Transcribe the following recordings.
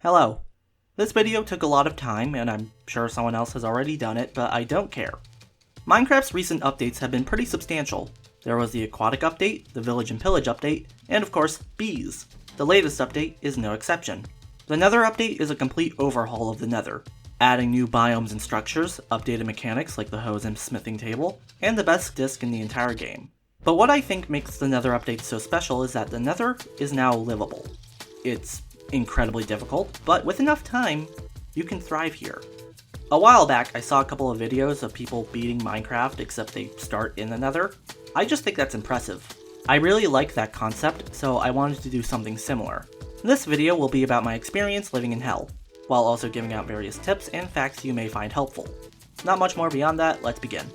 Hello. This video took a lot of time, and I'm sure someone else has already done it, but I don't care. Minecraft's recent updates have been pretty substantial. There was the aquatic update, the village and pillage update, and of course, bees. The latest update is no exception. The Nether update is a complete overhaul of the Nether, adding new biomes and structures, updated mechanics like the hose and smithing table, and the best disc in the entire game. But what I think makes the Nether update so special is that the Nether is now livable. It's incredibly difficult, but with enough time, you can thrive here. A while back, I saw a couple of videos of people beating Minecraft except they start in the Nether. I just think that's impressive. I really like that concept, so I wanted to do something similar. This video will be about my experience living in Hell, while also giving out various tips and facts you may find helpful. Not much more beyond that, let's begin.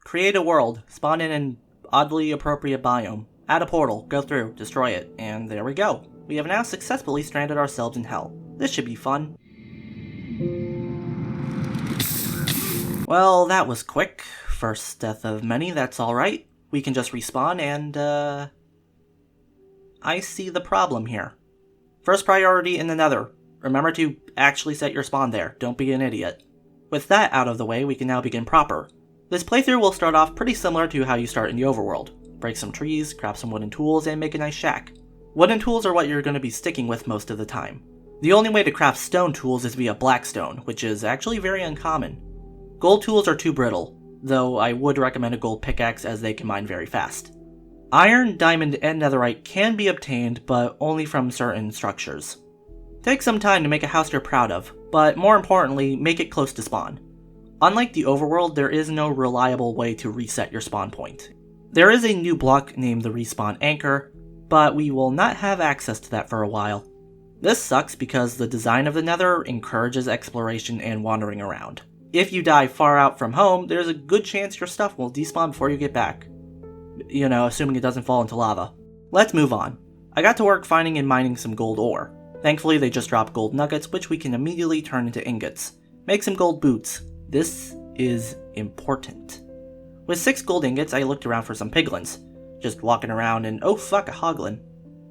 Create a world, spawn in an oddly appropriate biome, add a portal, go through, destroy it, and there we go. We have now successfully stranded ourselves in Hell. This should be fun. Well, that was quick. First death of many, that's alright. We can just respawn and, I see the problem here. First priority in the Nether. Remember to actually set your spawn there, don't be an idiot. With that out of the way, we can now begin proper. This playthrough will start off pretty similar to how you start in the Overworld. Break some trees, craft some wooden tools, and make a nice shack. Wooden tools are what you're going to be sticking with most of the time. The only way to craft stone tools is via blackstone, which is actually very uncommon. Gold tools are too brittle, though I would recommend a gold pickaxe as they can mine very fast. Iron, diamond, and netherite can be obtained, but only from certain structures. Take some time to make a house you're proud of, but more importantly, make it close to spawn. Unlike the Overworld, there is no reliable way to reset your spawn point. There is a new block named the Respawn Anchor, but we will not have access to that for a while. This sucks because the design of the Nether encourages exploration and wandering around. If you die far out from home, there's a good chance your stuff will despawn before you get back. You know, assuming it doesn't fall into lava. Let's move on. I got to work finding and mining some gold ore. Thankfully they just dropped gold nuggets, which we can immediately turn into ingots. Make some gold boots. This is important. With 6 gold ingots, I looked around for some piglins. Just walking around and oh fuck, a hoglin.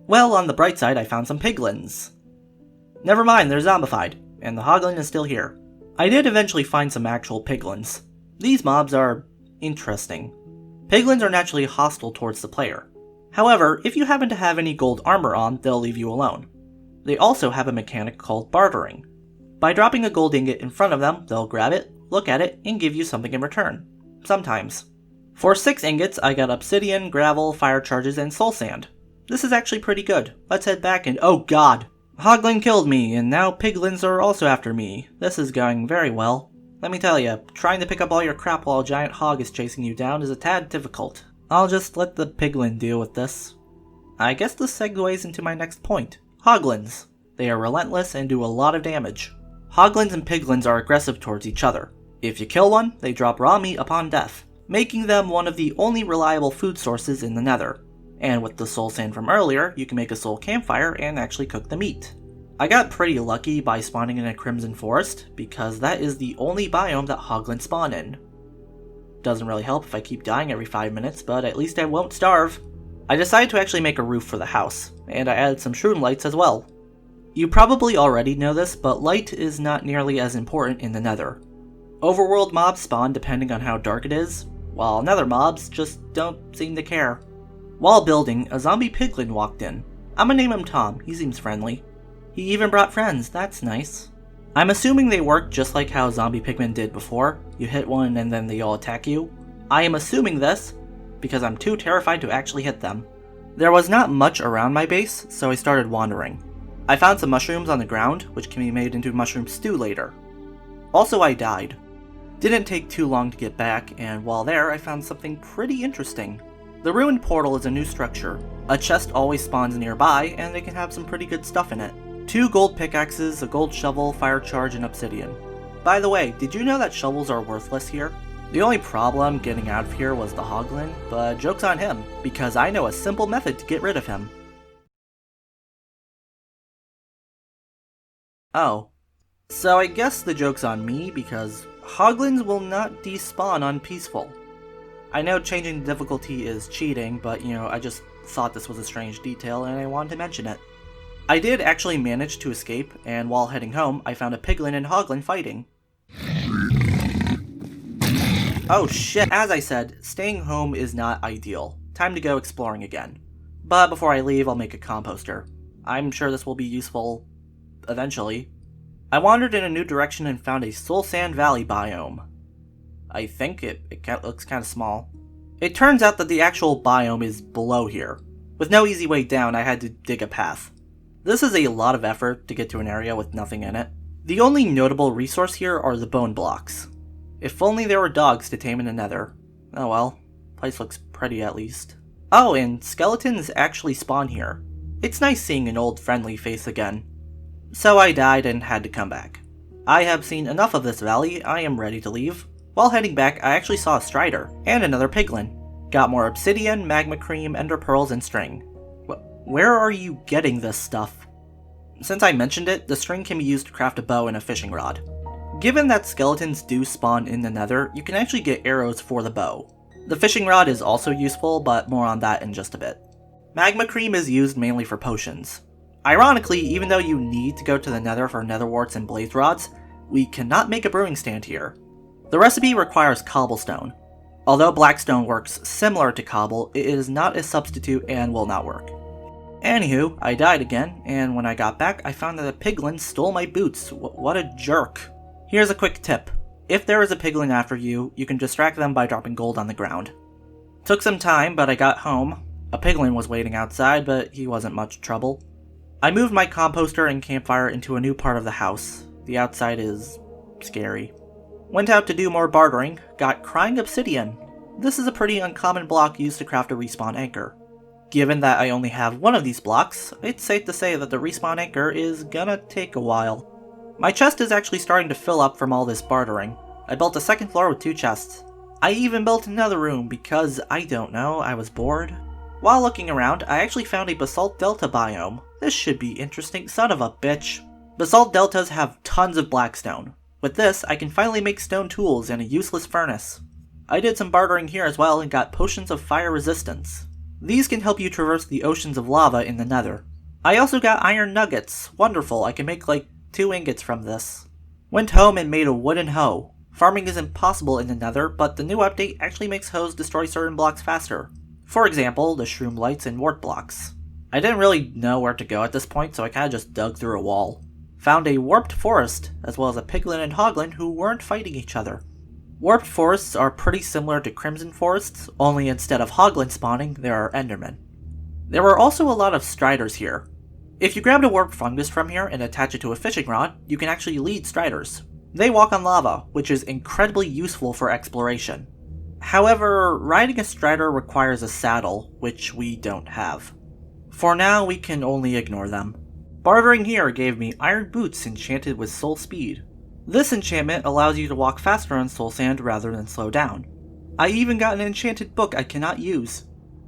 Well, on the bright side, I found some piglins. Never mind, they're zombified, and the hoglin is still here. I did eventually find some actual piglins. These mobs are interesting. Piglins are naturally hostile towards the player. However, if you happen to have any gold armor on, they'll leave you alone. They also have a mechanic called bartering. By dropping a gold ingot in front of them, they'll grab it, look at it, and give you something in return. Sometimes. For 6 ingots, I got obsidian, gravel, fire charges, and soul sand. This is actually pretty good. Let's head back and oh god! Hoglin killed me, and now piglins are also after me. This is going very well. Let me tell you, trying to pick up all your crap while a giant hog is chasing you down is a tad difficult. I'll just let the piglin deal with this. I guess this segues into my next point. Hoglins. They are relentless and do a lot of damage. Hoglins and piglins are aggressive towards each other. If you kill one, they drop raw meat upon death, making them one of the only reliable food sources in the Nether. And with the soul sand from earlier, you can make a soul campfire and actually cook the meat. I got pretty lucky by spawning in a crimson forest, because that is the only biome that hoglins spawn in. Doesn't really help if I keep dying every 5 minutes, but at least I won't starve. I decided to actually make a roof for the house, and I added some shroom lights as well. You probably already know this, but light is not nearly as important in the Nether. Overworld mobs spawn depending on how dark it is, while Nether mobs just don't seem to care. While building, a zombie piglin walked in. I'm gonna name him Tom, he seems friendly. He even brought friends, that's nice. I'm assuming they work just like how zombie pigmen did before. You hit one and then they all attack you. I am assuming this, because I'm too terrified to actually hit them. There was not much around my base, so I started wandering. I found some mushrooms on the ground, which can be made into mushroom stew later. Also, I died. Didn't take too long to get back, and while there, I found something pretty interesting. The ruined portal is a new structure. A chest always spawns nearby, and they can have some pretty good stuff in it. 2 gold pickaxes, a gold shovel, fire charge, and obsidian. By the way, did you know that shovels are worthless here? The only problem getting out of here was the hoglin, but joke's on him, because I know a simple method to get rid of him. Oh. So I guess the joke's on me, because hoglins will not despawn on peaceful. I know changing the difficulty is cheating, but you know, I just thought this was a strange detail and I wanted to mention it. I did actually manage to escape, and while heading home, I found a piglin and hoglin fighting. Oh shit, as I said, staying home is not ideal. Time to go exploring again. But before I leave, I'll make a composter. I'm sure this will be useful eventually. I wandered in a new direction and found a Soul Sand Valley biome. I think it looks kind of small. It turns out that the actual biome is below here. With no easy way down, I had to dig a path. This is a lot of effort to get to an area with nothing in it. The only notable resource here are the bone blocks. If only there were dogs to tame in the Nether. Oh well, place looks pretty at least. Oh, and skeletons actually spawn here. It's nice seeing an old friendly face again. So I died and had to come back. I have seen enough of this valley, I am ready to leave. While heading back, I actually saw a strider, and another piglin. Got more obsidian, magma cream, ender pearls, and string. Where are you getting this stuff? Since I mentioned it, the string can be used to craft a bow and a fishing rod. Given that skeletons do spawn in the Nether, you can actually get arrows for the bow. The fishing rod is also useful, but more on that in just a bit. Magma cream is used mainly for potions. Ironically, even though you need to go to the Nether for nether warts and blaze rods, we cannot make a brewing stand here. The recipe requires cobblestone. Although blackstone works similar to cobble, it is not a substitute and will not work. Anywho, I died again, and when I got back, I found that a piglin stole my boots. What a jerk. Here's a quick tip. If there is a piglin after you, you can distract them by dropping gold on the ground. Took some time, but I got home. A piglin was waiting outside, but he wasn't much trouble. I moved my composter and campfire into a new part of the house. The outside is scary. Went out to do more bartering, got crying obsidian. This is a pretty uncommon block used to craft a respawn anchor. Given that I only have one of these blocks, it's safe to say that the respawn anchor is gonna take a while. My chest is actually starting to fill up from all this bartering. I built a second floor with 2 chests. I even built another room because, I don't know, I was bored. While looking around, I actually found a basalt delta biome. This should be interesting, son of a bitch. Basalt deltas have tons of blackstone. With this, I can finally make stone tools and a useless furnace. I did some bartering here as well and got potions of fire resistance. These can help you traverse the oceans of lava in the Nether. I also got iron nuggets. Wonderful, I can make like 2 ingots from this. Went home and made a wooden hoe. Farming is impossible in the Nether, but the new update actually makes hoes destroy certain blocks faster. For example, the shroom lights and wart blocks. I didn't really know where to go at this point, so I kinda just dug through a wall. Found a warped forest, as well as a piglin and hoglin who weren't fighting each other. Warped forests are pretty similar to crimson forests, only instead of hoglin spawning, there are endermen. There were also a lot of striders here. If you grabbed a warped fungus from here and attach it to a fishing rod, you can actually lead striders. They walk on lava, which is incredibly useful for exploration. However, riding a strider requires a saddle, which we don't have. For now, we can only ignore them. Bartering here gave me iron boots enchanted with soul speed. This enchantment allows you to walk faster on soul sand rather than slow down. I even got an enchanted book I cannot use.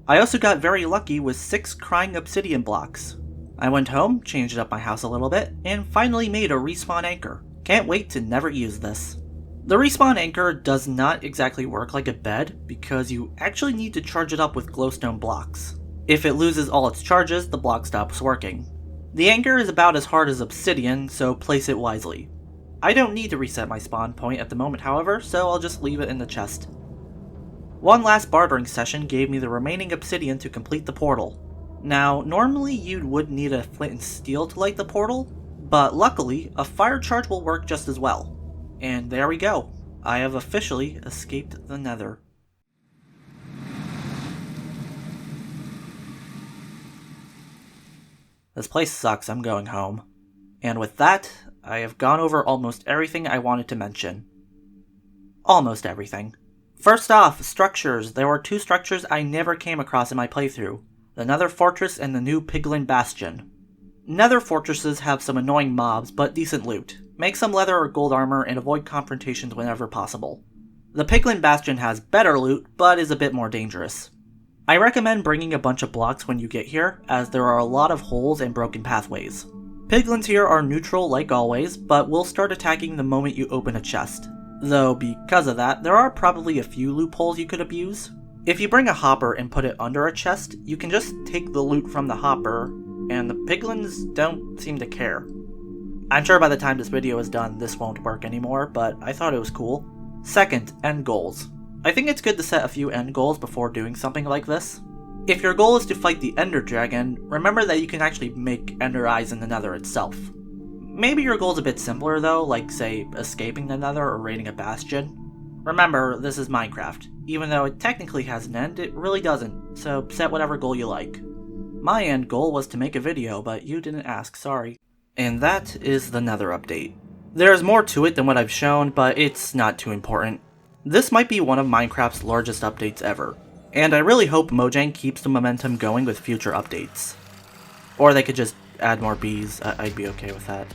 I also got very lucky with 6 crying obsidian blocks. I went home, changed up my house a little bit, and finally made a respawn anchor. Can't wait to never use this. The respawn anchor does not exactly work like a bed because you actually need to charge it up with glowstone blocks. If it loses all its charges, the block stops working. The anchor is about as hard as obsidian, so place it wisely. I don't need to reset my spawn point at the moment, however, so I'll just leave it in the chest. One last bartering session gave me the remaining obsidian to complete the portal. Now, normally you would need a flint and steel to light the portal, but luckily, a fire charge will work just as well. And there we go. I have officially escaped the Nether. This place sucks, I'm going home. And with that, I have gone over almost everything I wanted to mention. Almost everything. First off, structures. There were 2 structures I never came across in my playthrough. The Nether Fortress and the new Piglin Bastion. Nether fortresses have some annoying mobs, but decent loot. Make some leather or gold armor and avoid confrontations whenever possible. The Piglin Bastion has better loot, but is a bit more dangerous. I recommend bringing a bunch of blocks when you get here, as there are a lot of holes and broken pathways. Piglins here are neutral like always, but will start attacking the moment you open a chest. Though because of that, there are probably a few loopholes you could abuse. If you bring a hopper and put it under a chest, you can just take the loot from the hopper and the piglins don't seem to care. I'm sure by the time this video is done, this won't work anymore, but I thought it was cool. Second, end goals. I think it's good to set a few end goals before doing something like this. If your goal is to fight the Ender Dragon, remember that you can actually make Ender Eyes in the Nether itself. Maybe your goal's a bit simpler though, like say, escaping the Nether or raiding a bastion. Remember, this is Minecraft. Even though it technically has an end, it really doesn't, so set whatever goal you like. My end goal was to make a video, but you didn't ask, sorry. And that is the Nether update. There's more to it than what I've shown, but it's not too important. This might be one of Minecraft's largest updates ever, and I really hope Mojang keeps the momentum going with future updates. Or they could just add more bees, I'd be okay with that.